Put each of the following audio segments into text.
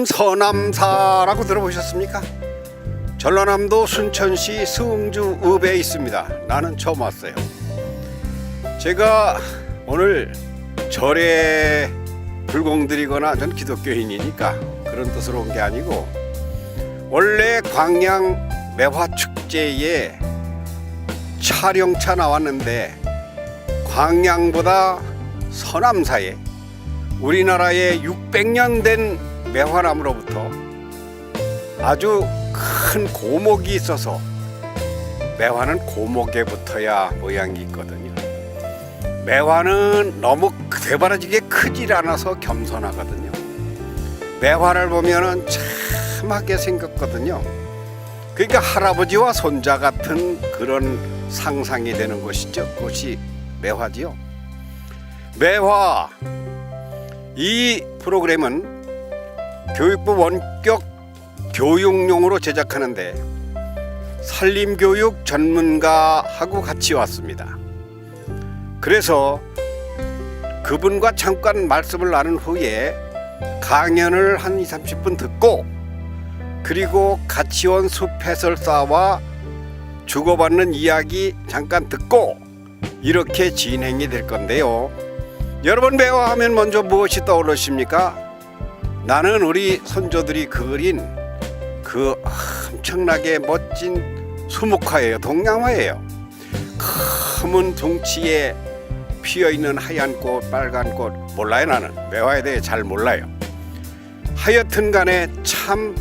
여러분 서남사라고 들어보셨습니까? 전라남도 순천시 승주 읍에 있습니다. 나는 처음 왔어요. 제가 오늘 절에 불공드리거나 전 기독교인이니까 그런 뜻으로 온 게 아니고 원래 광양 매화축제에 촬영차 나왔는데 광양보다 서남사에 우리나라에 600년 된 매화나무로부터 아주 큰 고목이 있어서 매화는 고목에 붙어야 모양이 있거든요. 매화는 너무 되바라지게 크질 않아서 겸손하거든요. 매화를 보면은 참하게 생겼거든요. 그러니까 할아버지와 손자 같은 그런 상상이 되는 것이죠. 그것이 매화지요. 매화 이 프로그램은 교육부 원격 교육용으로 제작하는데 산림교육 전문가하고 같이 왔습니다. 그래서 그분과 잠깐 말씀을 나눈 후에 강연을 한 20-30분 듣고 그리고 같이 온 숲 해설사와 주고받는 이야기 잠깐 듣고 이렇게 진행이 될 건데요. 여러분 매화하면 먼저 무엇이 떠오르십니까? 나는 우리 선조들이 그린 그 엄청나게 멋진 수묵화예요. 동양화예요. 검은 둥치에 피어있는 하얀 꽃, 빨간 꽃 몰라요. 나는 매화에 대해 잘 몰라요. 하여튼 간에 참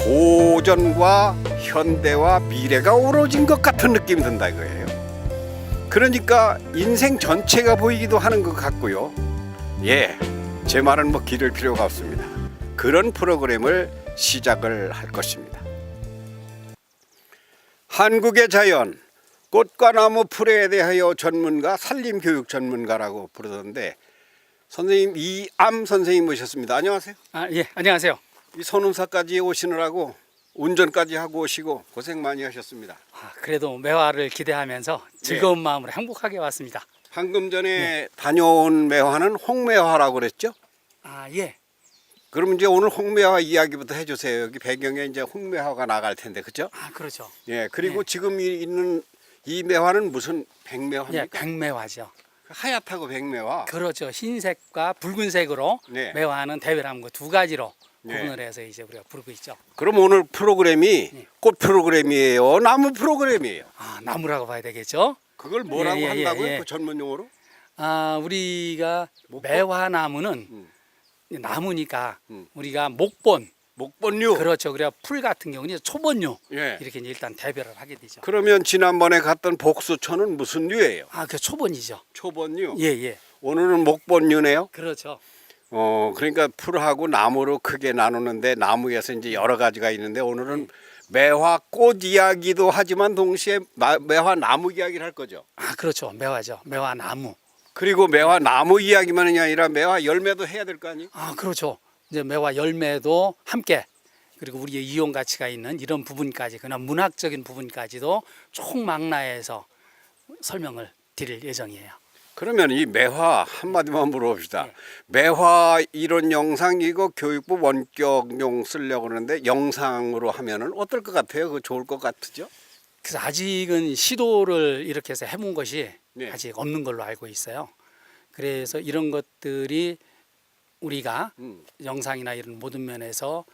고전과 현대와 미래가 어우러진 것 같은 느낌이 든다 이거예요. 그러니까 인생 전체가 보이기도 하는 것 같고요. 예, 제 말은 뭐 기를 필요가 없습니다. 그런 프로그램을 시작을 할 것입니다. 한국의 자연, 꽃과 나무 풀에 대하여 전문가, 산림교육 전문가라고 부르던데 선생님 이암 선생님 모셨습니다. 안녕하세요. 예, 안녕하세요. 이 선운사까지 오시느라고 운전까지 하고 오시고 고생 많이 하셨습니다. 그래도 매화를 기대하면서 즐거운 마음으로 행복하게 왔습니다. 방금 전에 다녀온 매화는 홍매화라고 그랬죠? 예. 그럼 이제 오늘 홍매화 이야기부터 해주세요. 여기 배경에 이제 홍매화가 나갈 텐데, 그렇죠? 그렇죠. 예. 그리고 지금 있는 이 매화는 무슨 백매화입니까? 예, 백매화죠. 하얗다고 백매화. 그렇죠. 흰색과 붉은색으로 네. 매화는 대별하는 거 두 가지로 네. 구분을 해서 이제 우리가 부르고 있죠. 그럼 오늘 프로그램이 꽃 프로그램이에요? 나무 프로그램이에요? 나무라고 봐야 되겠죠. 그걸 뭐라고 예, 한다고요? 예. 그 전문 용어로? 우리가 목본? 매화나무는 나무니까 우리가 목본, 목본류. 그렇죠. 그래야 풀 같은 경우는 초본류 예. 이렇게 이제 일단 대별을 하게 되죠. 그러면 지난번에 갔던 복수초는 무슨 류예요? 그 초본이죠. 초본류. 예, 예. 오늘은 목본류네요. 그렇죠. 그러니까 풀하고 나무로 크게 나누는데 나무에서 이제 여러 가지가 있는데 오늘은 매화 꽃 이야기도 하지만 동시에 매화 나무 이야기를 할 거죠. 그렇죠. 매화죠. 매화 나무. 그리고 매화 나무 이야기만이 아니라 매화 열매도 해야 될 거 아니에요? 그렇죠. 이제 매화 열매도 함께 그리고 우리의 이용 가치가 있는 이런 부분까지 그냥 문학적인 부분까지도 총망라해서 설명을 드릴 예정이에요. 그러면 이 매화 한마디만 물어봅시다. 네. 매화 이런 영상 이거 교육부 원격용 쓰려고 하는데 영상으로 하면은 어떨 것 같아요? 그거 좋을 것 같으죠? 그래서 아직은 시도를 이렇게 해서 해본 것이 네. 아직 없는 걸로 알고 있어요. 그래서 이런 것들이 우리가 영상이나 이런 모든 면에서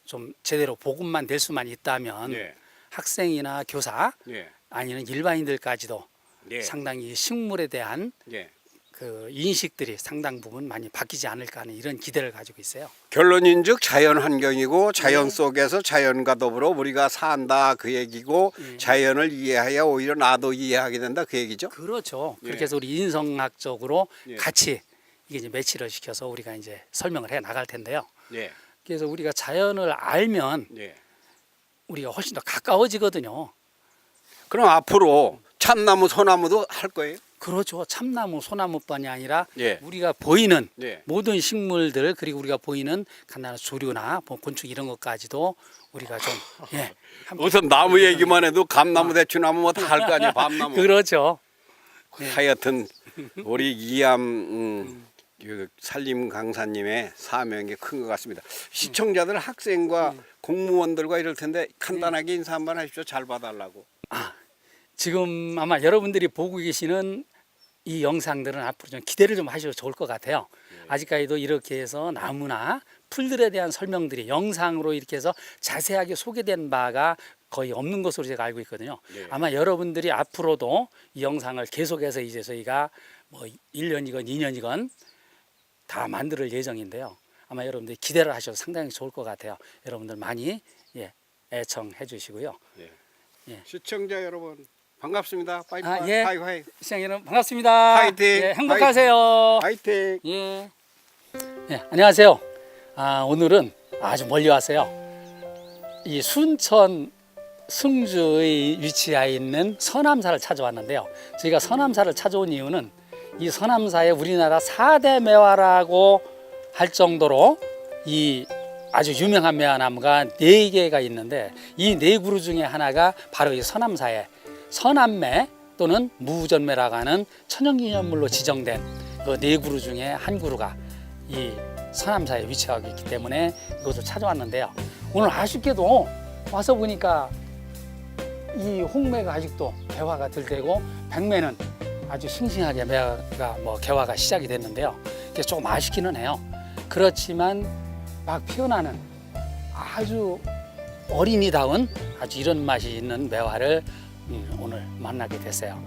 좀 제대로 보급만 될 수만 있다면 네. 학생이나 교사 네. 아니면 일반인들까지도 네. 상당히 식물에 대한 네. 그 인식들이 상당 부분 많이 바뀌지 않을까 하는 이런 기대를 가지고 있어요. 결론인즉 자연 환경이고 자연 속에서 자연과 더불어 우리가 산다 그 얘기고 자연을 이해해야 오히려 나도 이해하게 된다 그 얘기죠. 그렇죠. 예. 그렇게 해서 우리 인성학적으로 예. 같이 이게 이제 매치를 시켜서 우리가 이제 설명을 해 나갈 텐데요. 네. 그래서 우리가 자연을 알면 네. 우리가 훨씬 더 가까워지거든요. 그럼 앞으로 참나무, 소나무도 할 거예요? 그렇죠. 참나무, 소나무뿐이 아니라 예. 우리가 보이는 네. 모든 식물들 그리고 우리가 보이는 간단한 조류나 곤충 이런 것까지도 우리가 좀 함께 우선 나무 얘기만 해도 감나무, 대추나무 뭐 다 할 거 아니에요. 밤나무. 그렇죠. 하여튼 우리 이암 그 산림 강사님의 사명이 큰 것 같습니다. 시청자들 학생과 공무원들과 이럴 텐데 간단하게 인사 한번 하십시오. 잘 봐달라고. 지금 아마 여러분들이 보고 계시는 이 영상들은 앞으로 좀 기대를 좀 하셔도 좋을 것 같아요. 아직까지도 이렇게 해서 나무나 풀들에 대한 설명들이 영상으로 이렇게 해서 자세하게 소개된 바가 거의 없는 것으로 제가 알고 있거든요. 네. 아마 여러분들이 앞으로도 이 영상을 계속해서 이제 저희가 뭐 1년이건 2년이건 다 만들 예정인데요. 아마 여러분들이 기대를 하셔도 상당히 좋을 것 같아요. 여러분들 많이 애청해 주시고요. 시청자 여러분 반갑습니다. 빠이빠이. 예. 하이하이. 시청자 여러분 반갑습니다. 파이팅. 예, 행복하세요. 화이팅. 예. 안녕하세요. 오늘은 아주 멀리 왔어요. 이 순천 승주의 위치해 있는 서남사를 찾아왔는데요. 저희가 서남사를 찾아온 이유는 이 서남사에 우리나라 4대 매화라고 할 정도로 이 아주 유명한 매화나무가 4개가 있는데 이 4그루 중에 하나가 바로 이 서남사에 서남매 또는 무전매라고 하는 천연기념물로 지정된 그 4그루 중에 한 그루가 이 서남사에 위치하고 있기 때문에 이곳을 찾아왔는데요. 오늘 아쉽게도 와서 보니까 이 홍매가 아직도 개화가 덜 되고 백매는 아주 싱싱하게 매화가 개화가 시작이 됐는데요. 이게 조금 아쉽기는 해요. 그렇지만 막 피어나는 아주 어린이다운 아주 이런 맛이 있는 매화를 오늘 만나게 됐어요.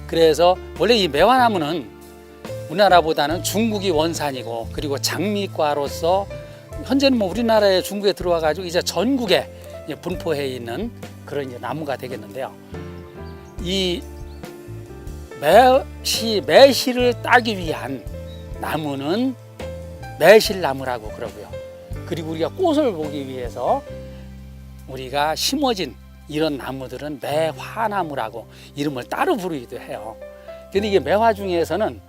그래서 원래 이 매화나무는 우리나라보다는 중국이 원산이고 그리고 장미과로서 현재는 우리나라에 중국에 들어와 가지고 이제 전국에 분포해 있는 그런 이제 나무가 되겠는데요. 이 매실을 따기 위한 나무는 매실나무라고 그러고요. 그리고 우리가 꽃을 보기 위해서 우리가 심어진 이런 나무들은 매화나무라고 이름을 따로 부르기도 해요. 근데 이게 매화 중에서는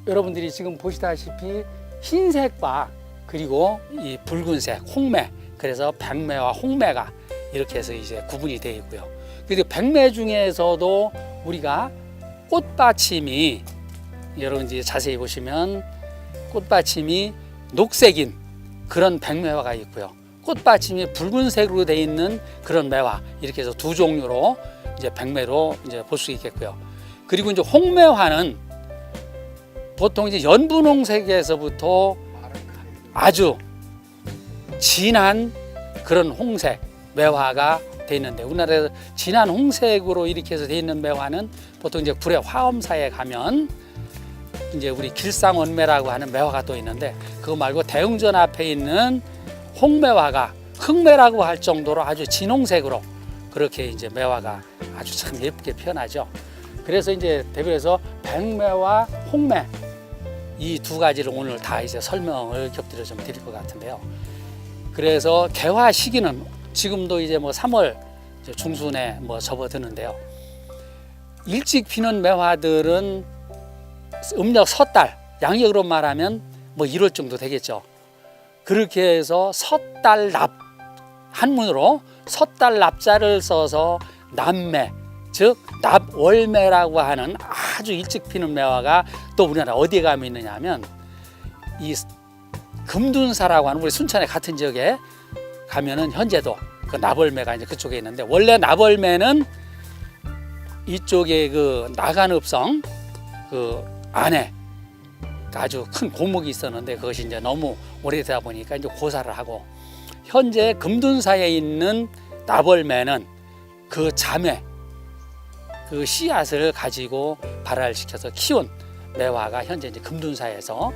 여러분들이 지금 보시다시피 흰색과 그리고 이 붉은색 홍매, 그래서 백매와 홍매가 이렇게 해서 이제 구분이 되어 있고요. 그리고 백매 중에서도 우리가 꽃받침이 여러분들이 자세히 보시면 꽃받침이 녹색인 그런 백매화가 있고요. 꽃받침이 붉은색으로 되어 있는 그런 매화, 이렇게 해서 두 종류로 이제 백매로 이제 볼 수 있겠고요. 그리고 이제 홍매화는 보통 이제 연분홍색에서부터 아주 진한 그런 홍색 매화가 되어 있는데, 우리나라에서 진한 홍색으로 이렇게 해서 되어 있는 매화는 보통 이제 불의 화엄사에 가면 이제 우리 길상원매라고 하는 매화가 또 있는데, 그거 말고 대웅전 앞에 있는 홍매화가 흑매라고 할 정도로 아주 진홍색으로 그렇게 이제 매화가 아주 참 예쁘게 피어나죠. 그래서 이제 대비해서 백매와 홍매 이 두 가지를 오늘 다 이제 설명을 곁들여 좀 드릴 것 같은데요. 그래서 개화 시기는 지금도 이제 3월 중순에 접어드는데요. 일찍 피는 매화들은 음력 섣달, 양력으로 말하면 1월 정도 되겠죠. 그렇게 해서 섣달납, 한문으로 섣달납자를 써서 납매, 즉 납월매라고 하는 아주 일찍 피는 매화가 또 우리나라 어디에 가면 있느냐 하면 이 금둔사라고 하는 우리 순천의 같은 지역에 가면은 현재도 그 납월매가 이제 그쪽에 있는데, 원래 납월매는 이쪽에 그 나간읍성 그 안에 아주 큰 고목이 있었는데 그것이 이제 너무 오래되다 보니까 이제 고사를 하고, 현재 금둔사에 있는 납월매는 그 자매, 그 씨앗을 가지고 발화시켜서 키운 매화가 현재 이제 금둔사에서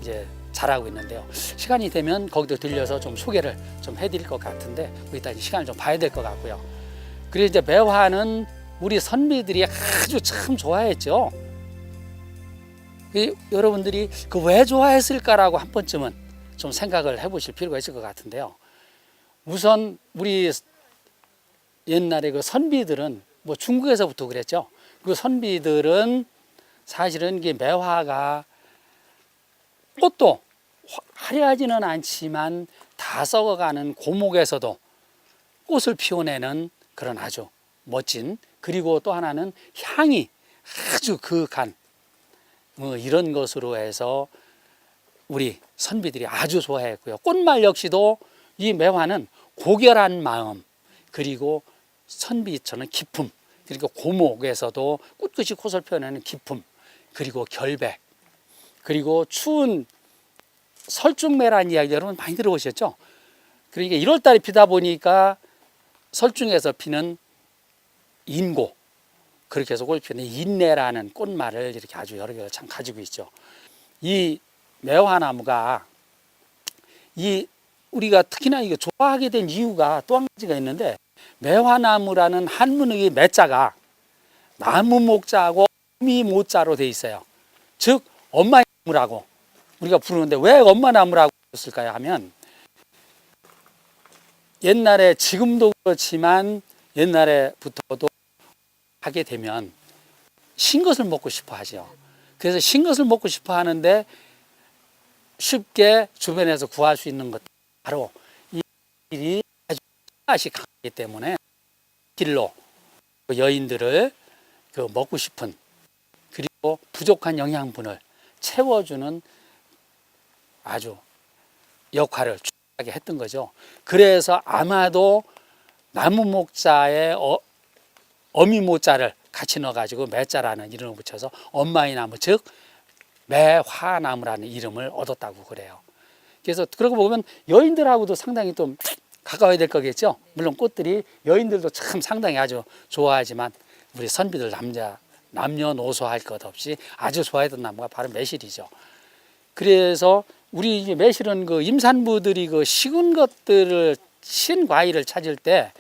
이제 자라고 있는데요. 시간이 되면 거기도 들려서 좀 소개를 좀 해드릴 것 같은데 일단 시간을 좀 봐야 될 것 같고요. 그리고 이제 매화는 우리 선비들이 아주 참 좋아했죠. 여러분들이 그 왜 좋아했을까라고 한 번쯤은 좀 생각을 해보실 필요가 있을 것 같은데요. 우선 우리 옛날에 그 선비들은 중국에서부터 그랬죠. 그 선비들은 사실은 이게 매화가 꽃도 화려하지는 않지만 다 썩어가는 고목에서도 꽃을 피워내는 그런 아주 멋진, 그리고 또 하나는 향이 아주 그윽한 이런 것으로 해서 우리 선비들이 아주 좋아했고요. 꽃말 역시도 이 매화는 고결한 마음, 그리고 선비처럼 기품, 그리고 고목에서도 꿋꿋이 꽃을 펴내는 기품, 그리고 결백, 그리고 추운 설중매라는 이야기 여러분 많이 들어보셨죠? 그러니까 1월달에 피다 보니까 설중에서 피는 인고, 그렇게 해서 꽃을 피는 인내라는 꽃말을 이렇게 아주 여러 개를 참 가지고 있죠. 이 매화나무가 우리가 특히나 이거 좋아하게 된 이유가 또 한 가지가 있는데, 매화나무라는 한문의 매자가 나무 목자하고 어미 모자로 돼 있어요. 즉 엄마 나무라고 우리가 부르는데, 왜 엄마 나무라고 했을까요 하면, 옛날에, 지금도 그렇지만 옛날에부터도 하게 되면 신것을 먹고 싶어 하죠. 그래서 신것을 먹고 싶어 하는데 쉽게 주변에서 구할 수 있는 것, 바로 이 길이 아주 맛이 강하기 때문에 길로 여인들을 먹고 싶은, 그리고 부족한 영양분을 채워주는 아주 역할을 중요하게 했던 거죠. 그래서 아마도 나무 목자에 어미 모자를 같이 넣어가지고 매자라는 이름을 붙여서 엄마의 나무, 즉 매화나무라는 이름을 얻었다고 그래요. 그래서 그러고 보면 여인들하고도 상당히 좀 가까워야 될 거겠죠. 물론 꽃들이 여인들도 참 상당히 아주 좋아하지만, 우리 선비들 남녀노소 할 것 없이 아주 좋아했던 나무가 바로 매실이죠. 그래서 우리 이제 매실은 그 임산부들이 그 식은 것들을, 신 과일을 찾을 때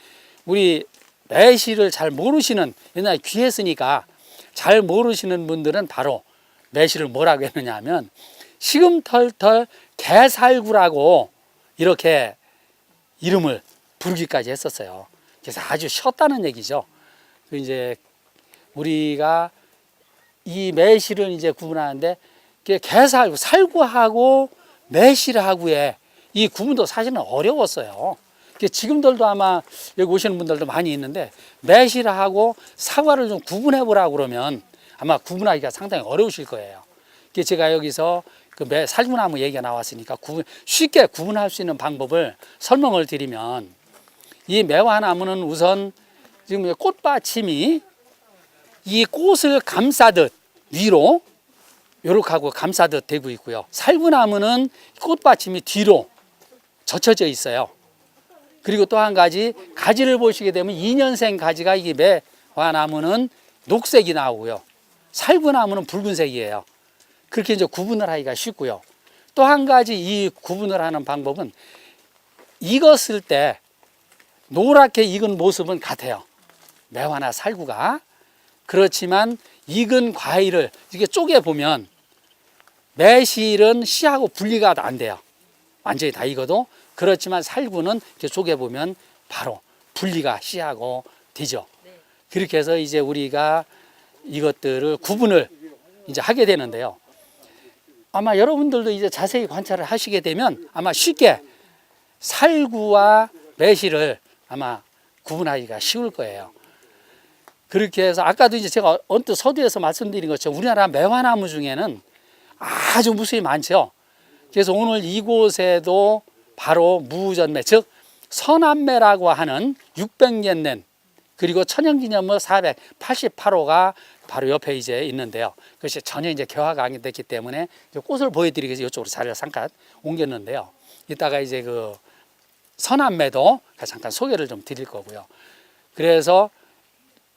우리 매실을 잘 모르시는, 옛날에 귀했으니까 잘 모르시는 분들은 바로 매실을 뭐라고 했느냐 하면 시금털털 개살구라고 이렇게 이름을 부르기까지 했었어요. 그래서 아주 쉬었다는 얘기죠. 이제 우리가 이 매실을 이제 구분하는데, 개살구, 살구하고 매실하고의 이 구분도 사실은 어려웠어요. 지금들도 아마 여기 오시는 분들도 많이 있는데, 매실하고 사과를 좀 구분해 보라고 그러면 아마 구분하기가 상당히 어려우실 거예요. 제가 여기서 그 살구나무 얘기가 나왔으니까 쉽게 구분할 수 있는 방법을 설명을 드리면, 이 매화나무는 우선 지금 꽃받침이 이 꽃을 감싸듯 위로 요렇게 하고 감싸듯 되고 있고요. 살구나무는 꽃받침이 뒤로 젖혀져 있어요. 그리고 또 한 가지, 가지를 보시게 되면 2년생 가지가, 이게 매화나무는 녹색이 나오고요. 살구나무는 붉은색이에요. 그렇게 이제 구분을 하기가 쉽고요. 또 한 가지 이 구분을 하는 방법은, 익었을 때 노랗게 익은 모습은 같아요. 매화나 살구가. 그렇지만 익은 과일을 이렇게 쪼개 보면 매실은 씨하고 분리가 안 돼요. 완전히 다 익어도. 그렇지만 살구는 이렇게 쪼개 보면 바로 분리가 씨하고 되죠. 그렇게 해서 이제 우리가 이것들을 구분을 이제 하게 되는데요. 아마 여러분들도 이제 자세히 관찰을 하시게 되면 아마 쉽게 살구와 매실을 아마 구분하기가 쉬울 거예요. 그렇게 해서 아까도 이제 제가 언뜻 서두에서 말씀드린 것처럼 우리나라 매화나무 중에는 아주 무수히 많죠. 그래서 오늘 이곳에도 바로 무전매, 즉 서남매라고 하는 600년 된, 그리고 천연기념물 488호가 바로 옆에 이제 있는데요. 그것이 전혀 이제 개화가 안 됐기 때문에 꽃을 보여드리기 위해서 이쪽으로 자리를 잠깐 옮겼는데요. 이따가 이제 그 서남매도 잠깐 소개를 좀 드릴 거고요. 그래서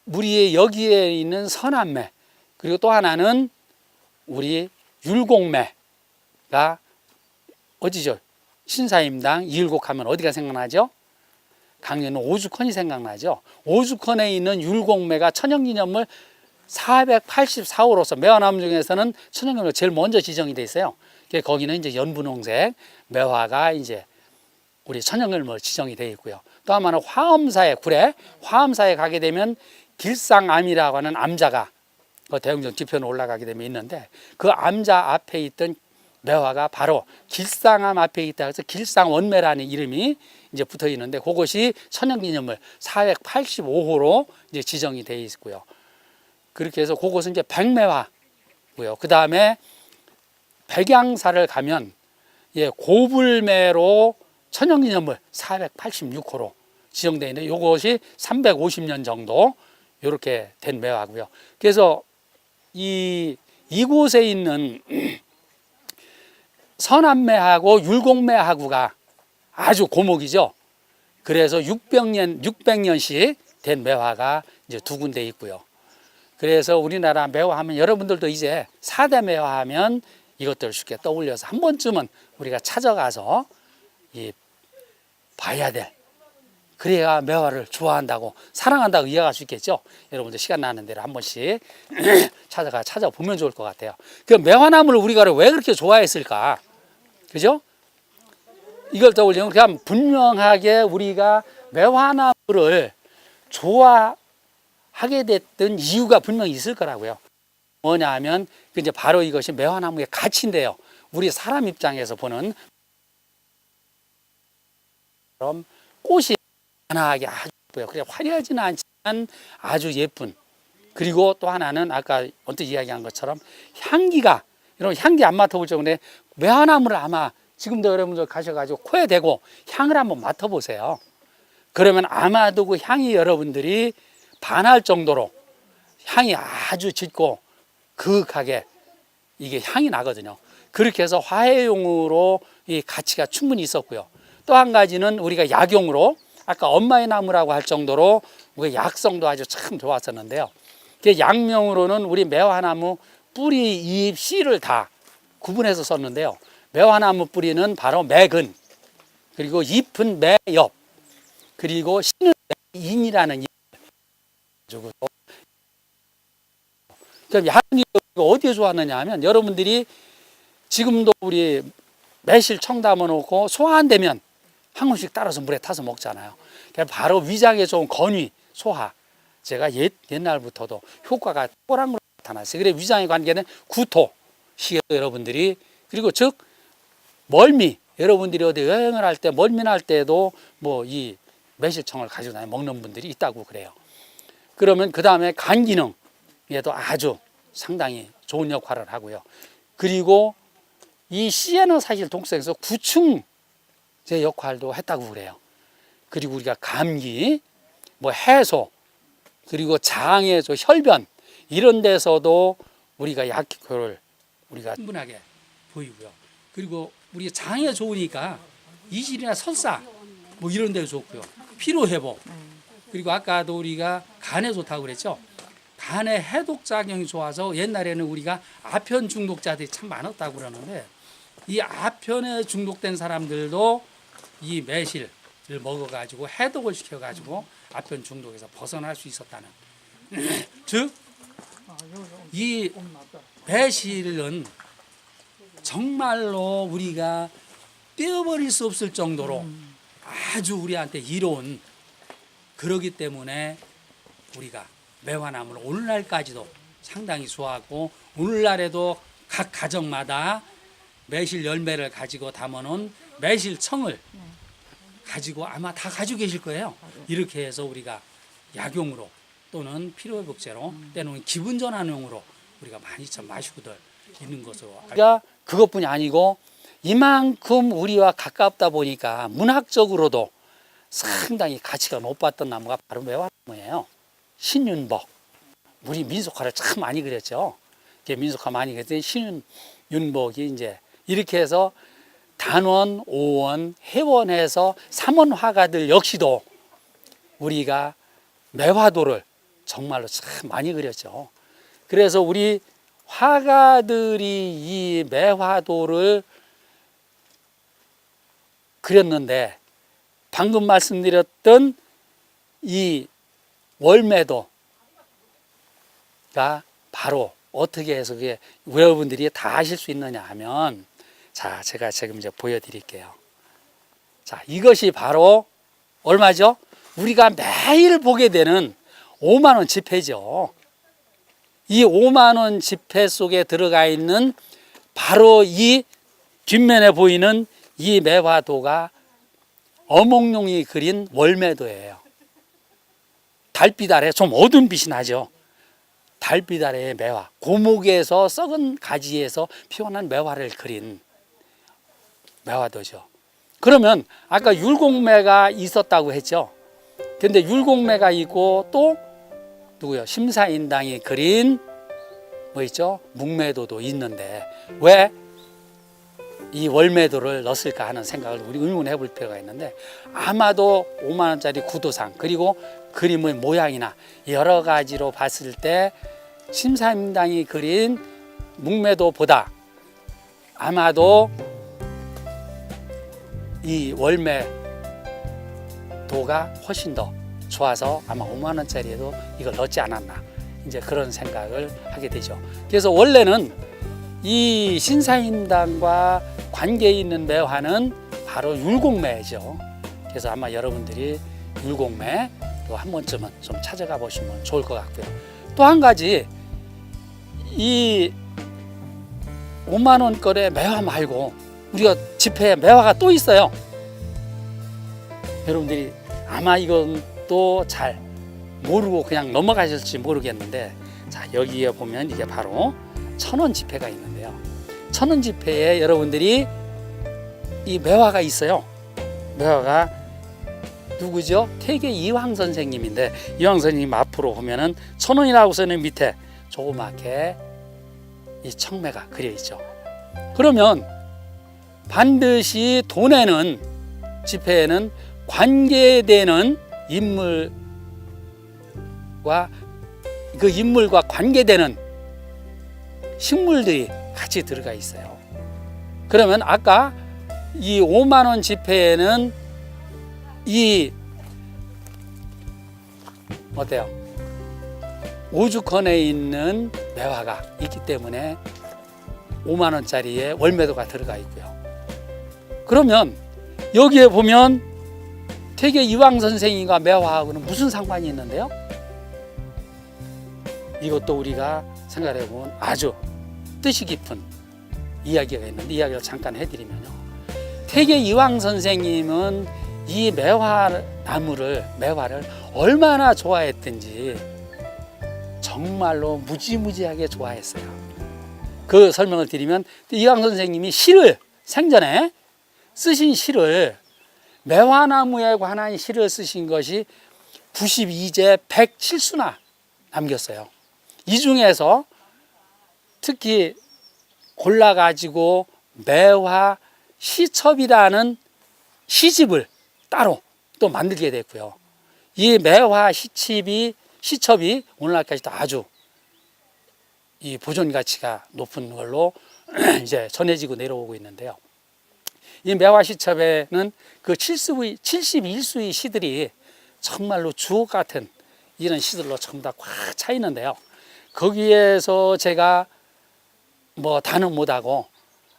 우리 여기에 있는 서남매, 그리고 또 하나는 우리 율곡매가 어디죠? 신사임당 이율곡하면 어디가 생각나죠? 강릉은 오죽헌이 생각나죠. 오죽헌에 있는 율곡매가 천연기념물 484호로서 매화나무 중에서는 천연기념물 제일 먼저 지정이 돼 있어요. 거기는 이제 연분홍색 매화가 이제 우리 천연기념물 지정이 돼 있고요. 또 하나는 화엄사에, 구례 화엄사에 가게 되면 길상암이라고 하는 암자가 대웅전 뒤편에 올라가게 되면 있는데, 그 암자 앞에 있던 매화가 바로 길상암 앞에 있다 해서 길상원매라는 이름이 이제 붙어 있는데, 그것이 천연기념물 485호로 이제 지정이 되어 있고요. 그렇게 해서 그것은 이제 백매화, 있고요. 그 다음에 백양사를 가면 예, 고불매로 천연기념물 486호로 지정되어 있는데 이것이 350년 정도 이렇게 된 매화고요. 그래서 이곳에 있는 선암매하고 율곡매하고가 아주 고목이죠. 그래서 600년씩 된 매화가 이제 두 군데 있고요. 그래서 우리나라 매화하면 여러분들도 이제 4대 매화하면 이것들을 쉽게 떠올려서 한 번쯤은 우리가 찾아가서 봐야 될, 그래야 매화를 좋아한다고 사랑한다고 이해할 수 있겠죠. 여러분들 시간 나는 대로 한 번씩 찾아보면 좋을 것 같아요. 그 매화나무를 우리가 왜 그렇게 좋아했을까? 그죠? 이걸 떠올리면 그냥 분명하게 우리가 매화나무를 좋아하게 됐던 이유가 분명히 있을 거라고요. 뭐냐 하면 이제 바로 이것이 매화나무의 가치인데요. 우리 사람 입장에서 보는 그럼 꽃이 환하게 아주 예뻐요. 그래 화려하지는 않지만 아주 예쁜. 그리고 또 하나는 아까 언뜻 이야기한 것처럼 향기가, 여러분 향기 안 맡아볼 적인데 매화나무를 아마 지금도 여러분들 가셔가지고 코에 대고 향을 한번 맡아보세요. 그러면 아마도 그 향이 여러분들이 반할 정도로 향이 아주 짙고 그윽하게 이게 향이 나거든요. 그렇게 해서 화해용으로 이 가치가 충분히 있었고요. 또 한 가지는 우리가 약용으로 아까 엄마의 나무라고 할 정도로 우리가 약성도 아주 참 좋았었는데요. 약명으로는 우리 매화나무 뿌리, 잎, 씨를 다 구분해서 썼는데요. 매화나무 뿌리는 바로 매근, 그리고 잎은 매엽, 그리고 씨는 매인이라는 가지고. 그럼 약이 어디에 좋았느냐 하면 여러분들이 지금도 우리 매실 청 담아 놓고 소화 안 되면 한 번씩 따라서 물에 타서 먹잖아요. 바로 위장에 좋은 건위, 소화. 제가 옛날부터도 효과가 뽀란으로 나타났어요. 그래 위장에 관계는 구토, 시계 여러분들이, 그리고 즉 멀미, 여러분들이 어디 여행을 할 때 멀미 날 때도 뭐 이 매실청을 가지고 다니 먹는 분들이 있다고 그래요. 그러면 그 다음에 간 기능, 얘도 아주 상당히 좋은 역할을 하고요. 그리고 이 씨에는 사실 독성에서 구충제 역할도 했다고 그래요. 그리고 우리가 감기, 뭐 해소, 그리고 장의 혈변 이런 데서도 우리가 약효를 우리가 충분하게 보이고요. 그리고 우리 장에 좋으니까 이질이나 설사 뭐 이런 데 좋고요. 피로 회복. 그리고 아까도 우리가 간에 좋다고 그랬죠. 간에 해독 작용이 좋아서 옛날에는 우리가 아편 중독자들이 참 많았다고 그러는데 이 아편에 중독된 사람들도 이 매실을 먹어가지고 해독을 시켜가지고 아편 중독에서 벗어날 수 있었다는 즉 이 매실은 정말로 우리가 떼어버릴 수 없을 정도로 아주 우리한테 이로운, 그러기 때문에 우리가 매화나무를 오늘날까지도 상당히 좋아하고 오늘날에도 각 가정마다 매실 열매를 가지고 담아놓은 매실청을 가지고 아마 다 가지고 계실 거예요. 이렇게 해서 우리가 약용으로 또는 피로회복제로 때로는 기분전환용으로 우리가 많이 참 마시고들 있는 것으로. 그러니까 그것뿐이 아니고 이만큼 우리와 가깝다 보니까 문학적으로도 상당히 가치가 높았던 나무가 바로 매화나무예요. 신윤복, 우리 민속화를 참 많이 그렸죠. 민속화 많이 그랬더니 신윤복이 이제 이렇게 해서 단원, 오원, 해원해서 삼원 화가들 역시도 우리가 매화도를 정말로 참 많이 그렸죠. 그래서 우리 화가들이 이 매화도를 그렸는데 방금 말씀드렸던 이 월매도가 바로 어떻게 해서 그게 여러분들이 다 아실 수 있느냐 하면, 자, 제가 지금 이제 보여드릴게요. 자, 이것이 바로 얼마죠? 우리가 매일 보게 되는 5만 원 지폐죠. 이 5만 원 지폐 속에 들어가 있는 바로 이 뒷면에 보이는 이 매화도가 어몽룡이 그린 월매도예요. 달빛 아래 좀 어두운 빛이 나죠. 달빛 아래의 매화, 고목에서 썩은 가지에서 피어난 매화를 그린 매화도죠. 그러면 아까 율곡매가 있었다고 했죠. 근데 율곡매가 있고 또 누구요? 심사인당이 그린 뭐 있죠? 묵매도도 있는데 왜 이 월매도를 넣었을까 하는 생각을 우리 의문해 볼 필요가 있는데, 아마도 5만 원짜리 구도상 그리고 그림의 모양이나 여러 가지로 봤을 때 심사임당이 그린 묵매도보다 아마도 이 월매도가 훨씬 더 좋아서 아마 5만 원짜리에도 이걸 넣지 않았나, 이제 그런 생각을 하게 되죠. 그래서 원래는 이 신사임당과 관계 있는 매화는 바로 율곡매죠. 그래서 아마 여러분들이 율곡매 또 한 번쯤은 좀 찾아가 보시면 좋을 것 같고요. 또 한 가지, 이 5만 원거래 매화 말고 우리가 집회에 매화가 또 있어요. 여러분들이 아마 이건 또 잘 모르고 그냥 넘어가실지 모르겠는데, 자, 여기에 보면 이게 바로 1000원 지폐가 있는데요. 1000원 지폐에 여러분들이 이 매화가 있어요. 매화가 누구죠? 태계 이황 선생님인데, 이황 선생님 앞으로 보면은 1000원이라고 써있는 밑에 조그맣게 이 청매가 그려 있죠. 그러면 반드시 돈에는, 지폐에는 관계되는 인물과 그 인물과 관계되는 식물들이 같이 들어가 있어요. 그러면 아까 이 5만 원 지폐에는 이 어때요? 오죽헌에 있는 매화가 있기 때문에 5만 원짜리에 월매도가 들어가 있고요. 그러면 여기에 보면 태계 이황 선생님과 매화하고는 무슨 상관이 있는데요? 이것도 우리가 생각해 보면 아주 뜻이 깊은 이야기가 있는데, 이야기를 잠깐 해드리면요. 태계 이황 선생님은 이 매화를 얼마나 좋아했든지 정말로 무지무지하게 좋아했어요. 그 설명을 드리면, 이황 선생님이 시를 생전에 쓰신 시를, 매화나무에 관한 시를 쓰신 것이 92제 107수나 남겼어요. 이 중에서 특히 골라가지고 매화 시첩이라는 시집을 따로 또 만들게 됐고요. 이 매화 시첩이 오늘날까지도 아주 이 보존 가치가 높은 걸로 이제 전해지고 내려오고 있는데요. 이 매화 시첩에는 그 71수의 시들이 정말로 주옥 같은 이런 시들로 전부 다 꽉 차 있는데요. 거기에서 제가 뭐 다는 못하고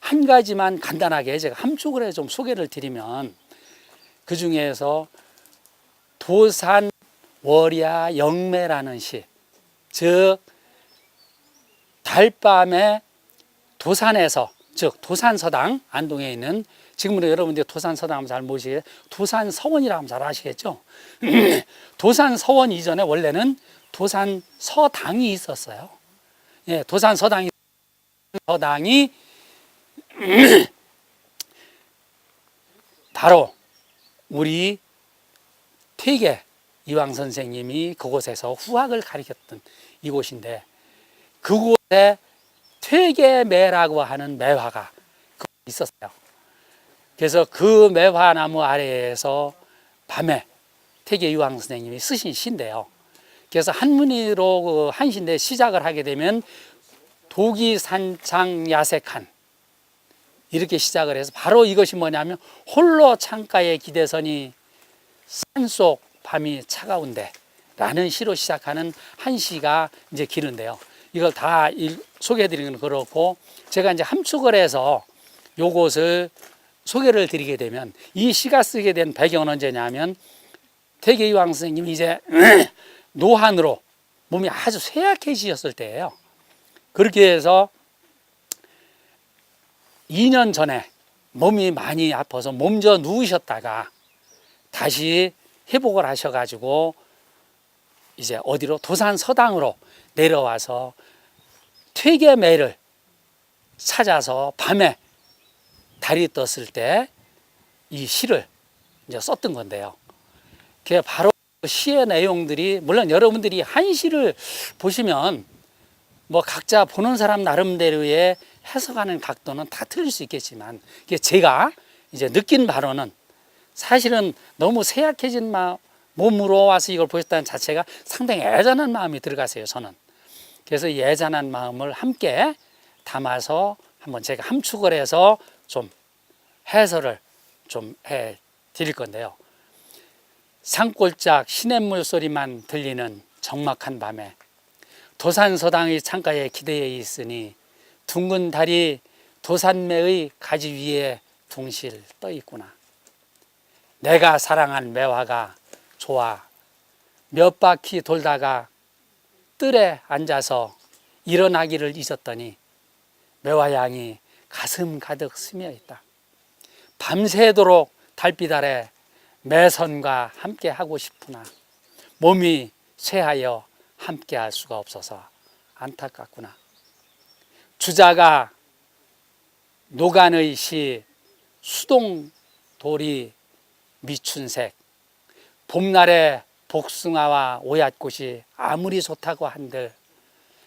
한 가지만 간단하게 제가 함축을 해 좀 소개를 드리면, 그 중에서 도산 월야 영매라는 시, 즉 달밤에 도산에서, 즉 도산서당, 안동에 있는, 지금은 여러분들이 도산서당 하면 잘 모르시겠어요. 도산서원이라고 하면 잘 아시겠죠. 도산서원 이전에 원래는 도산서당이 있었어요. 예, 도산서당이 바로 우리 태계 이황 선생님이 그곳에서 후학을 가르쳤던 이곳인데, 그곳에 퇴계매라고 하는 매화가 있었어요. 그래서 그 매화나무 아래에서 밤에 태계 이황 선생님이 쓰신 시인데요. 그래서 한문으로 그 한시인데 시작을 하게 되면 도기산창야색한, 이렇게 시작을 해서 바로 이것이 뭐냐면, 홀로 창가에 기대서니 산속 밤이 차가운데 라는 시로 시작하는 한 시가 이제 기는데요. 이걸 다 소개해드리는 건 그렇고, 제가 이제 함축을 해서 요것을 소개를 드리게 되면, 이 시가 쓰게 된 배경은 언제냐면, 태계 이황 선생님이 이제 노환으로 몸이 아주 쇠약해지셨을 때예요. 그렇게 해서 2년 전에 몸이 많이 아파서 몸져 누우셨다가 다시 회복을 하셔가지고 이제 어디로, 도산서당으로 내려와서 퇴계매를 찾아서 밤에 달이 떴을 때 이 시를 이제 썼던 건데요. 그게 바로 시의 내용들이, 물론 여러분들이 한시를 보시면 뭐 각자 보는 사람 나름대로의 해석하는 각도는 다 틀릴 수 있겠지만, 제가 이제 느낀 바로는 사실은 너무 쇠약해진 몸으로 와서 이걸 보셨다는 자체가 상당히 애잔한 마음이 들어가세요, 저는. 그래서 이 애잔한 마음을 함께 담아서 한번 제가 함축을 해서 좀 해설을 좀 해 드릴 건데요. 산골짝 시냇물 소리만 들리는 적막한 밤에 도산서당의 창가에 기대어 있으니 둥근 달이 도산매의 가지 위에 둥실 떠 있구나. 내가 사랑한 매화가 좋아 몇 바퀴 돌다가 뜰에 앉아서 일어나기를 잊었더니 매화향이 가슴 가득 스며 있다. 밤새도록 달빛 아래 매선과 함께 하고 싶으나 몸이 쇠하여 함께 할 수가 없어서 안타깝구나. 주자가 노간의 시 수동돌이 미춘색, 봄날의 복숭아와 오얏꽃이 아무리 좋다고 한들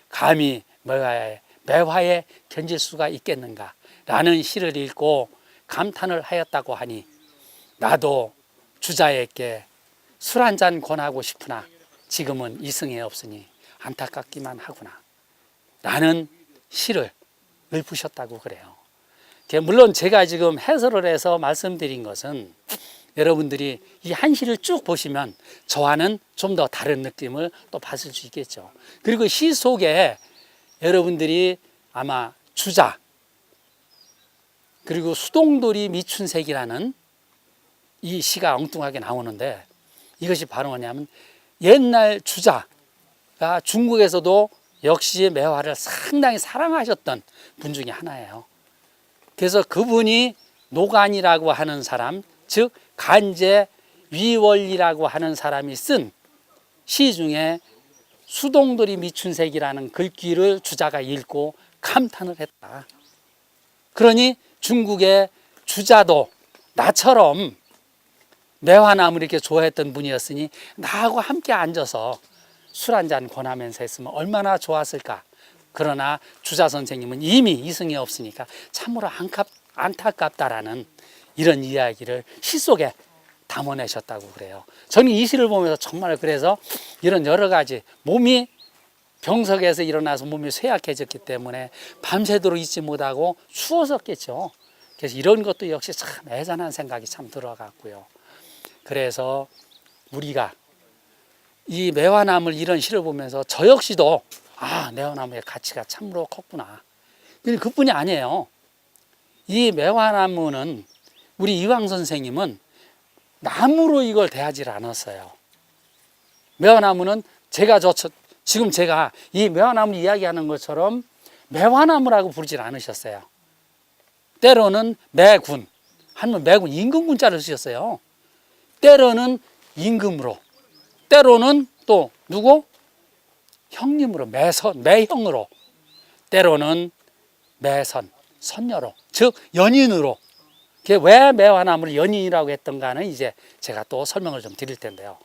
감히 매화에 견질 수가 있겠는가 라는 시를 읽고 감탄을 하였다고 하니 나도 주자에게 술 한잔 권하고 싶으나 지금은 이승에 없으니 안타깝기만 하구나 라는 시를 읊으셨다고 그래요. 물론 제가 지금 해설을 해서 말씀드린 것은 여러분들이 이 한시를 쭉 보시면 저와는 좀 더 다른 느낌을 또 받을 수 있겠죠. 그리고 시 속에 여러분들이 아마 주자 그리고 수동돌이 미춘색이라는 이 시가 엉뚱하게 나오는데, 이것이 바로 뭐냐면 옛날 주자가 중국에서도 역시 매화를 상당히 사랑하셨던 분 중에 하나예요. 그래서 그분이 노간이라고 하는 사람, 즉 간제 위월리라고 하는 사람이 쓴 시 중에 수동돌이 미춘색이라는 글귀를 주자가 읽고 감탄을 했다. 그러니 중국의 주자도 나처럼 매화나무를 이렇게 좋아했던 분이었으니 나하고 함께 앉아서 술 한잔 권하면서 했으면 얼마나 좋았을까. 그러나 주자 선생님은 이미 이승이 없으니까 참으로 안타깝다라는 이런 이야기를 시 속에 담아내셨다고 그래요. 저는 이 시를 보면서 정말 그래서 이런 여러 가지 몸이 병석에서 일어나서 몸이 쇠약해졌기 때문에 밤새도록 잊지 못하고 추웠었겠죠. 그래서 이런 것도 역시 참 애잔한 생각이 참 들어갔고요. 그래서 우리가 이 매화나물 이런 시를 보면서 저 역시도 매화나무의 가치가 참으로 컸구나. 그뿐이 아니에요. 이 매화나무는 우리 이황 선생님은 나무로 이걸 대하지 않았어요. 매화나무는 지금 제가 이 매화나무 이야기하는 것처럼 매화나무라고 부르질 않으셨어요. 때로는 매군, 한번 매군 임금군자를 쓰셨어요. 때로는 임금으로, 때로는 또 누구? 형님으로, 매형으로, 때로는 매선, 선녀로, 즉 연인으로. 왜 매화나무를 연인이라고 했던가는 이제 제가 또 설명을 좀 드릴 텐데요.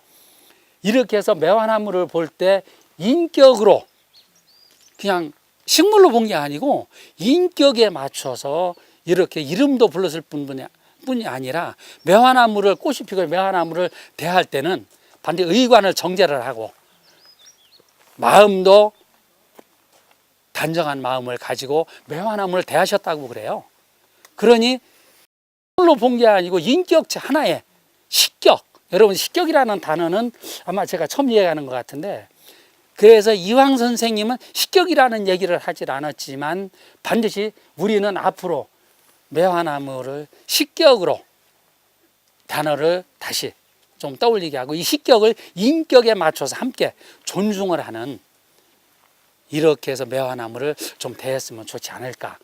이렇게 해서 매화나무를 볼 때 인격으로, 그냥 식물로 본 게 아니고 인격에 맞춰서 이렇게 이름도 불렀을 뿐이 아니라 매화나무를, 꽃이 피고 매화나무를 대할 때는 반드시 의관을 정제를 하고 마음도 단정한 마음을 가지고 매화나무를 대하셨다고 그래요. 그러니 식물로 본 게 아니고 인격 하나의 식격, 여러분 식격이라는 단어는 아마 제가 처음 이야기하는 것 같은데, 그래서 이황 선생님은 식격이라는 얘기를 하질 않았지만 반드시 우리는 앞으로 매화나무를 식격으로 단어를 다시 좀 떠올리게 하고 이 식격을 인격에 맞춰서 함께 존중을 하는, 이렇게 해서 매화나무를 좀 대했으면 좋지 않을까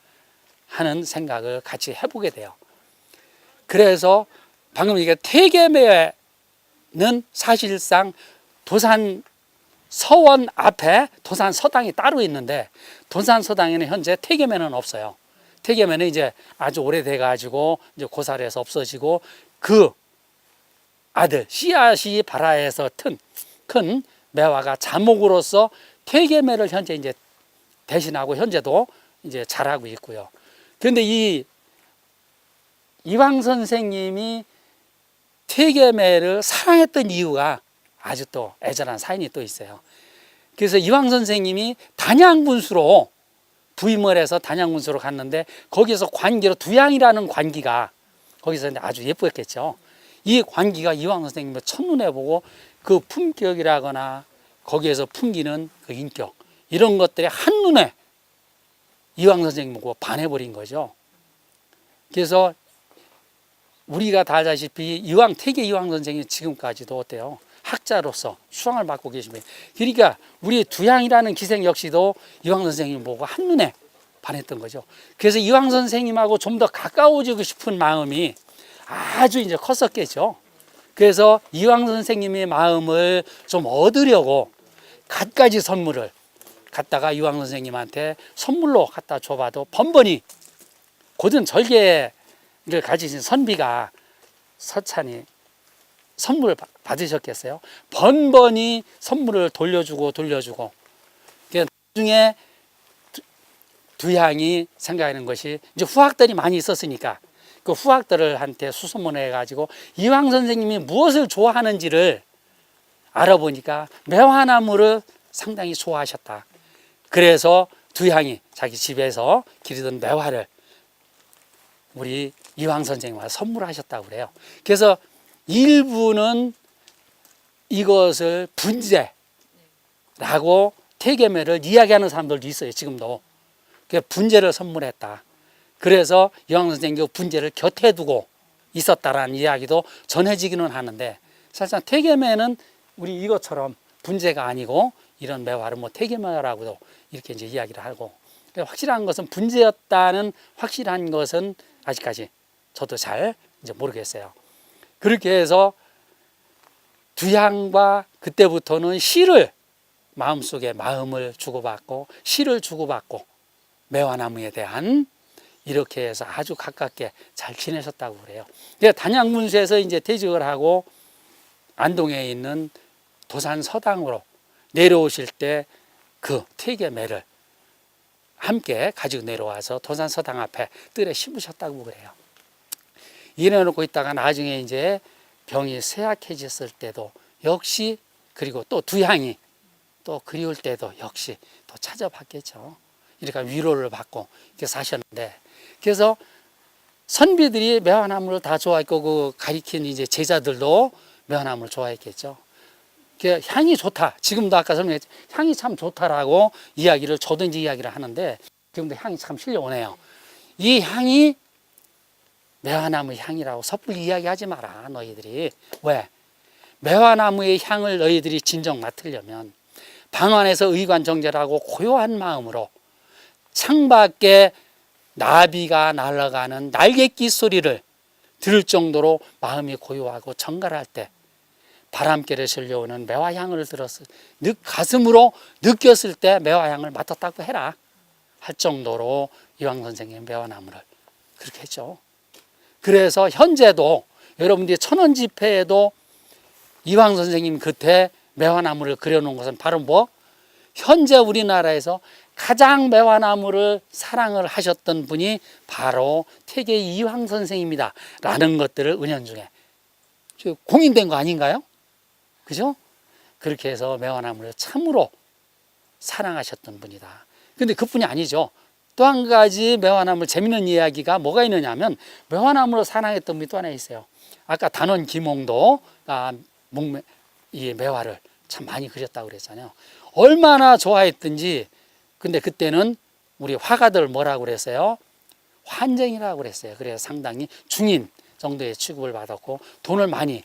하는 생각을 같이 해보게 돼요. 그래서 방금 이게 퇴계매는 사실상 도산 서원 앞에 도산 서당이 따로 있는데 도산 서당에는 현재 태계매는 없어요. 태계매는 이제 아주 오래돼 가지고 이제 고사리에서 없어지고 그 아들 씨앗이 발아에서 큰 매화가 자목으로서 태계매를 현재 이제 대신하고 현재도 이제 잘하고 있고요. 그런데 이 이황 선생님이 태계매를 사랑했던 이유가 아주 또 애절한 사연이 또 있어요. 그래서 이황 선생님이 단양군수로 부임을 해서 단양군수로 갔는데 거기서 관기로 두양이라는 관기가 거기서 아주 예쁘겠죠. 이 관기가 이황 선생님을 첫눈에 보고 그 품격이라거나 거기에서 풍기는 그 인격 이런 것들이 한눈에 이황 선생님 보고 반해버린 거죠. 그래서 우리가 다 알다시피 태계 이황 선생님이 지금까지도 어때요? 학자로서 수상을 받고 계십니다. 그러니까 우리 두양이라는 기생 역시도 이황 선생님 보고 한눈에 반했던 거죠. 그래서 이황 선생님하고 좀 더 가까워지고 싶은 마음이 아주 이제 컸었겠죠. 그래서 이황 선생님의 마음을 좀 얻으려고 갖가지 선물을 갖다가 이황 선생님한테 선물로 갖다 줘봐도 번번이 고든 절개를 가지신 선비가 서찬이 선물을 받으셨겠어요. 번번이 선물을 돌려주고 나중에 두양이 생각하는 것이 이제 후학들이 많이 있었으니까 그 후학들한테 수소문해 가지고 이황 선생님이 무엇을 좋아하는지를 알아보니까 매화나무를 상당히 좋아하셨다. 그래서 두양이 자기 집에서 기르던 매화를 우리 이황 선생님한테 선물하셨다고 그래요. 그래서 일부는 이것을 분재라고 태계매를 이야기하는 사람들도 있어요. 지금도. 분재를 선물했다. 그래서 이황 선생님이 분재를 곁에 두고 있었다라는 이야기도 전해지기는 하는데 사실상 태계매는 우리 이것처럼 분재가 아니고 이런 매화를 뭐 태계매라고도 이렇게 이제 이야기를 하고 확실한 것은 분재였다는 확실한 것은 아직까지 저도 잘 이제 모르겠어요. 그렇게 해서 두양과 그때부터는 시를 마음속에 마음을 주고받고 시를 주고받고 매화나무에 대한 이렇게 해서 아주 가깝게 잘 지내셨다고 그래요. 단양군수에서 이제 퇴직을 하고 안동에 있는 도산 서당으로 내려오실 때 그 태계매를 함께 가지고 내려와서 도산 서당 앞에 뜰에 심으셨다고 그래요. 이래놓고 있다가 나중에 이제 병이 쇠약해졌을 때도 역시 그리고 또 두양이 또 그리울 때도 역시 또 찾아봤겠죠. 이렇게 위로를 받고 이렇게 사셨는데 그래서 선비들이 매화나무를 다 좋아했고 그 가리킨 이제 제자들도 매화나무를 좋아했겠죠. 향이 좋다. 지금도 아까 설명했죠. 향이 참 좋다라고 이야기를 저도 이제 이야기를 하는데 지금도 향이 참 실려오네요. 이 향이 매화나무 향이라고 섣불리 이야기하지 마라 너희들이. 왜? 매화나무의 향을 너희들이 진정 맡으려면 방 안에서 의관정절하고 고요한 마음으로 창밖에 나비가 날아가는 날갯짓 소리를 들을 정도로 마음이 고요하고 정갈할 때 바람결에 실려오는 매화향을 가슴으로 느꼈을 때 매화향을 맡았다고 해라 할 정도로 이황 선생님의 매화나무를 그렇게 했죠. 그래서 현재도 여러분들이 천원 집회에도 이황 선생님 그때 매화나무를 그려놓은 것은 바로 뭐? 현재 우리나라에서 가장 매화나무를 사랑을 하셨던 분이 바로 태계 이황 선생입니다 라는 것들을 은연중에 공인된 거 아닌가요? 그죠? 그렇게 해서 매화나무를 참으로 사랑하셨던 분이다. 근데 그뿐이 아니죠. 또 한 가지 매화나무 재밌는 이야기가 뭐가 있느냐면 매화나무를 사랑했던 분이 또 하나 있어요. 아까 단원 김홍도가 이 매화를 참 많이 그렸다고 그랬잖아요. 얼마나 좋아했든지 근데 그때는 우리 화가들 뭐라고 그랬어요? 환쟁이라고 그랬어요. 그래서 상당히 중인 정도의 취급을 받았고 돈을 많이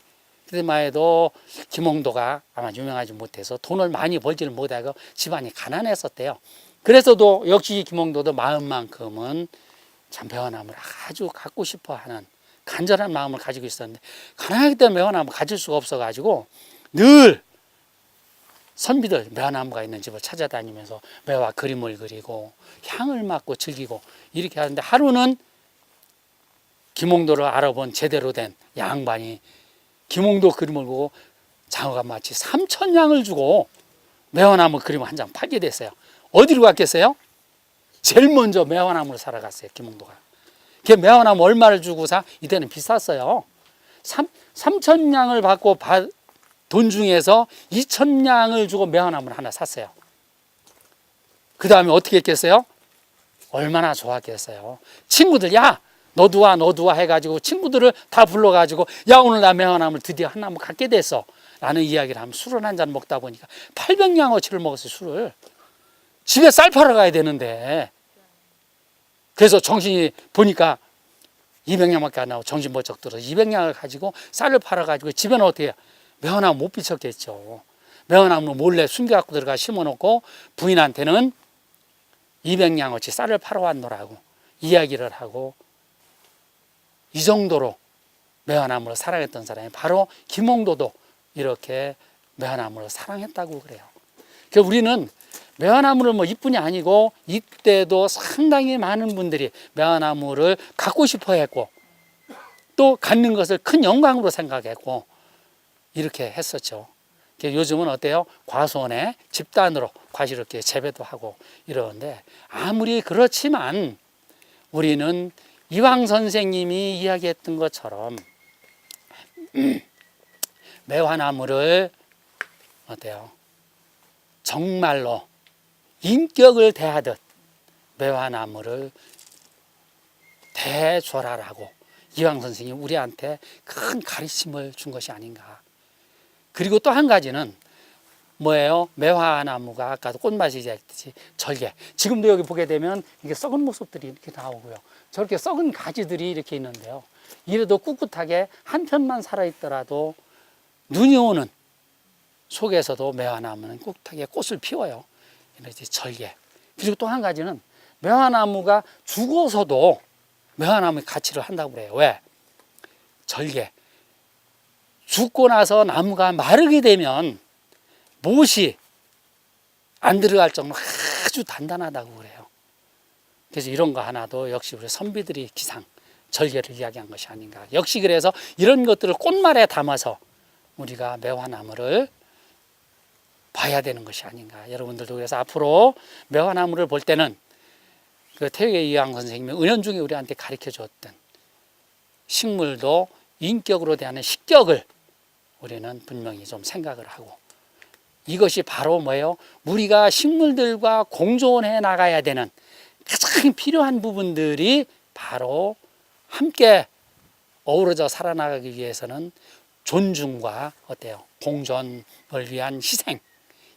그때만 해도 김홍도가 아마 유명하지 못해서 돈을 많이 벌지를 못하고 집안이 가난했었대요. 그래서도 역시 김홍도도 마음만큼은 참 매화나무를 아주 갖고 싶어하는 간절한 마음을 가지고 있었는데 가난하기 때문에 매화나무 가질 수가 없어가지고 늘 선비들 매화나무가 있는 집을 찾아다니면서 매화 그림을 그리고 향을 맡고 즐기고 이렇게 하는데, 하루는 김홍도를 알아본 제대로 된 양반이 김홍도 그림을 보고 장어가 마치 3,000냥을 주고 매화나무 그림을 한 장 팔게 됐어요. 어디로 갔겠어요? 제일 먼저 매화나무를 사러 갔어요, 김홍도가. 그 매화나무 얼마를 주고 사? 이때는 비쌌어요. 3,000냥을 받고 돈 중에서 2,000냥을 주고 매화나무를 하나 샀어요. 그 다음에 어떻게 했겠어요? 얼마나 좋았겠어요. 친구들, 야 너도 와 해가지고 친구들을 다 불러가지고, 야 오늘 나 매화나무를 드디어 한 나무 갖게 됐어 라는 이야기를 하면 술을 한 잔 먹다 보니까 800냥어치를 먹었어요. 술을. 집에 쌀 팔아 가야 되는데, 그래서 정신이 보니까 200냥밖에 안 나오고 정신 번쩍 들어서 200냥을 가지고 쌀을 팔아가지고 집에는 어떻게 해요? 매화나무 못 비쳤겠죠. 매화나무 몰래 숨겨갖고 들어가 심어놓고 부인한테는 200냥어치 쌀을 팔아왔노라고 이야기를 하고, 이 정도로 매화나무를 사랑했던 사람이 바로 김홍도도 이렇게 매화나무를 사랑했다고 그래요. 그래서 우리는 매화나무를 뭐 이뿐이 아니고 이때도 상당히 많은 분들이 매화나무를 갖고 싶어 했고, 또 갖는 것을 큰 영광으로 생각했고 이렇게 했었죠. 요즘은 어때요? 과수원에 집단으로 과실 이렇게 재배도 하고 이러는데, 아무리 그렇지만 우리는 이황 선생님이 이야기했던 것처럼 매화나무를 어때요? 정말로 인격을 대하듯 매화나무를 대줘라라고 이황 선생님이 우리한테 큰 가르침을 준 것이 아닌가. 그리고 또 한 가지는 뭐예요? 매화나무가 아까도 꽃맛이 얘기했듯이 절개. 지금도 여기 보게 되면 이게 썩은 모습들이 이렇게 나오고요. 저렇게 썩은 가지들이 이렇게 있는데요. 이래도 꿋꿋하게 한 편만 살아있더라도 눈이 오는 속에서도 매화나무는 꿋꿋하게 꽃을 피워요. 이렇게 절개. 그리고 또 한 가지는 매화나무가 죽어서도 매화나무의 가치를 한다고 그래요. 왜? 절개. 죽고 나서 나무가 마르게 되면 못이 안 들어갈 정도로 아주 단단하다고 그래요. 그래서 이런 거 하나도 역시 우리 선비들이 기상, 절개를 이야기한 것이 아닌가. 역시 그래서 이런 것들을 꽃말에 담아서 우리가 매화나무를 봐야 되는 것이 아닌가. 여러분들도 그래서 앞으로 매화나무를 볼 때는 그 태계 이황 선생님이 은연중에 우리한테 가르쳐 줬던 식물도 인격으로 대하는 식격을 우리는 분명히 좀 생각을 하고, 이것이 바로 뭐예요? 우리가 식물들과 공존해 나가야 되는 가장 필요한 부분들이 바로 함께 어우러져 살아나가기 위해서는 존중과 어때요? 공존을 위한 희생,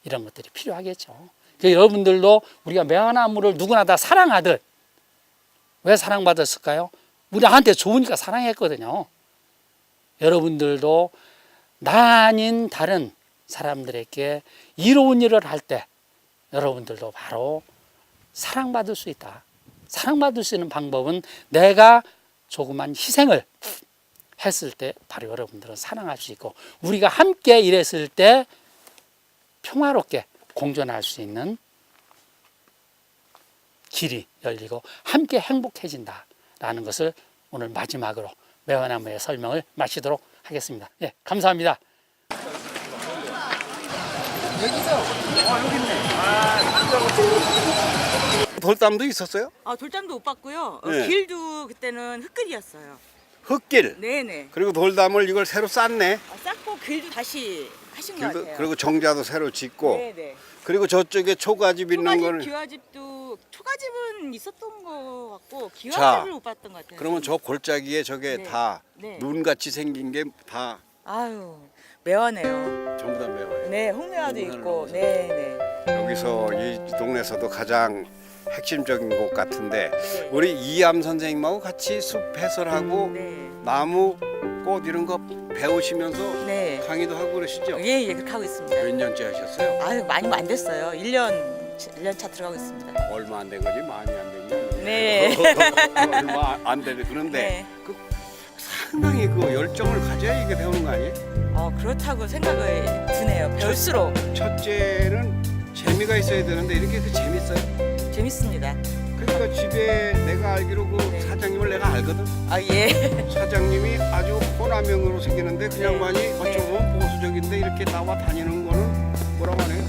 이런 것들이 필요하겠죠. 그러니까 여러분들도 우리가 매화나무를 누구나 다 사랑하듯, 왜 사랑받았을까요? 우리한테 좋으니까 사랑했거든요. 여러분들도 나 아닌 다른 사람들에게 이로운 일을 할 때 여러분들도 바로 사랑받을 수 있다. 사랑받을 수 있는 방법은 내가 조그만 희생을 했을 때 바로 여러분들은 사랑할 수 있고, 우리가 함께 일했을 때 평화롭게 공존할 수 있는 길이 열리고 함께 행복해진다라는 것을 오늘 마지막으로 매화나무의 설명을 마치도록 하겠습니다. 예, 감사합니다. 돌담도 있었어요? 아, 돌담도 못 봤고요. 네. 길도 그때는 흙길이었어요. 흙길. 네네. 그리고 돌담을 이걸 새로 쌌네. 쌓고 길도 다시 하신 것 같아요. 그리고 정자도 새로 짓고. 네네. 그리고 저쪽에 초가집 있는 초가집, 거는. 기와집도 초가집은 있었던 것 같고 자, 기와집을 못 봤던 것 같아요. 그러면 저 골짜기에 저게 네. 다 네. 눈같이 생긴 게 다 아유, 매화네요. 전부 다 매화예요. 네, 홍매화도 홍매화를 있고. 넣어서. 네네. 여기서 이 동네에서도 가장 핵심적인 곳 같은데, 네. 우리 이암 선생님하고 같이 숲 해설하고 네. 나무, 꽃 이런 거 배우시면서 네. 강의도 하고 그러시죠? 예, 그렇게 하고 있습니다. 몇 년째 하셨어요? 아유, 많이 안 됐어요. 1년 차 들어가고 있습니다. 얼마 안 된 거지 많이 안 됐냐? 네. 얼마 안 되네. 그런데 네. 그 상당히 그 열정을 가져야 이게 배우는 거 아니에요? 그렇다고 생각을 드네요. 배울수록. 첫째 재미가 있어야 되는데 이렇게 그 재밌어요? 재밌습니다. 그러니까 집에 내가 알기로 그 네. 사장님을 내가 알거든. 아 예. 사장님이 아주 호남형으로 생기는데 그냥 네. 많이 어쩌면 보수적인데 이렇게 나와 다니는 거는 뭐라고 하네요?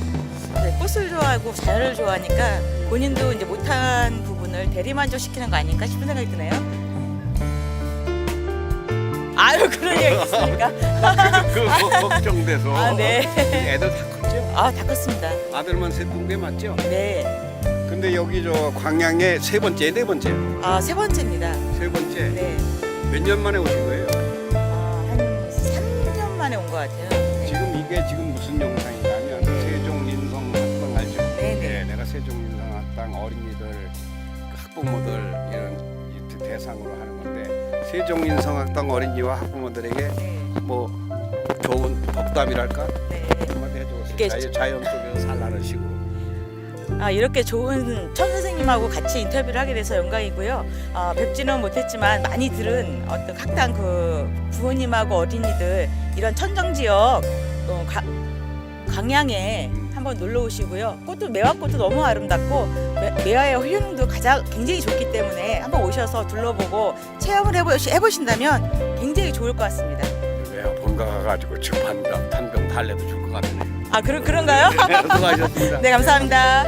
네, 꽃을 좋아하고 자연을 좋아하니까 본인도 이제 못한 부분을 대리만족시키는 거 아닌가 싶은 생각이 드네요. 아유 그런 얘기 있습니까? 그 걱정돼서. 아, 네. 애들 다 컸죠? 아 다 컸습니다. 아들만 셋 본 게 맞죠? 네. 근데 여기 저 광양에 세 번째, 네 번째, 아 세 번째입니다. 세 번째. 네. 몇 년 만에 오신 거예요? 한 3년 만에 온 것 같아요. 네. 지금 이게 지금 무슨 영상이냐면 세종인성학당 알죠? 네네. 네, 내가 세종인성학당 어린이들 그 학부모들 이런 대상으로 하는 건데 세종인성학당 어린이와 학부모들에게 네. 뭐 좋은 덕담이랄까 네. 한마디 이렇게 해주세요. 자연 속에서 살라는 식으로. 아, 이렇게 좋은 천 선생님하고 같이 인터뷰를 하게 돼서 영광이고요. 뵙지는 못했지만 많이 들은 어떤 학당 그 부모님하고 어린이들 이런 천정 지역 광양에 한번 놀러 오시고요. 꽃도 매화꽃도 너무 아름답고 매화의 효능도 굉장히 좋기 때문에 한번 오셔서 둘러보고 체험을 해보신다면 굉장히 좋을 것 같습니다. 내가 본가 가가지고 즙한병 탄병 달래도 줄 것 같네. 아 그런가요? 수고하셨습니다. 네 감사합니다.